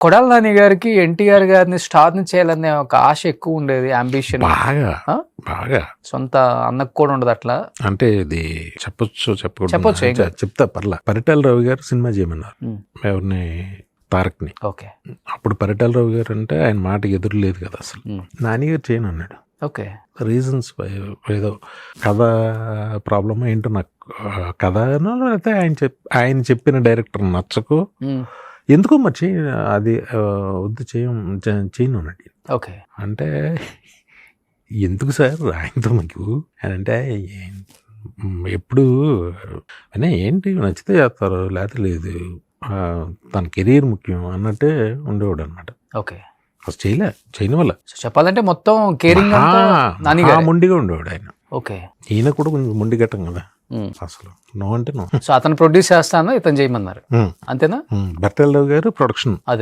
కొడాలి నాని గారికి ఎన్టీఆర్ గారిని స్టార్ ని చేయాలనే ఒక ఆశ ఎక్కువ ఉండేది, అంబిషన్. బాగా ఆ? బాగా సొంత అన్నకు కూడా ఉండదు అట్లా. అంటే ఇది చెప్పొచ్చు చెప్పొచ్చు, ఏం కాదు. చెప్తా పర్లా. పరిటాల రావు గారు సినిమా చేయమన్నారు ఎవరిని, తారక్ని. ఓకే. అప్పుడు పరిటాల రావు గారు అంటే ఆయన మాట ఎదురు లేదు కదా అసలు. నాని గారు చేయను అన్నాడు. ఓకే. రీజన్స్ ఏదో కథ ప్రాబ్లమ్ ఏంటో నాకు, కథనో లేకపోతే ఆయన చెప్పిన డైరెక్టర్ నచ్చకు ఎందుకో మరి అది వద్దు చేయను అన్నాడు. ఓకే. అంటే ఎందుకు సార్ ఆయనతో మీకు అని అంటే, ఎప్పుడు అయినా ఏంటి నచ్చితే చేస్తారు లేకపోతే లేదు, తన కెరీర్ ముఖ్యం అన్నట్టే ఉండేవాడు అనమాట. ఓకే. అసలు చేయని వల్ల సో చెప్పాలంటే మొత్తం కేరింగ్ నాని గారే. మొండిగా ఉండేవాడు ఆయన. ఓకే. ఈయన కూడా కొంచెం మొండి గట్టం కదా అసలు. నో అంటే నో. సో అతను ప్రొడ్యూస్ చేస్తాను, ఇతను చేయమన్నారు, అంతేనా? బర్తల్ రావు గారు ప్రొడక్షన్. అదే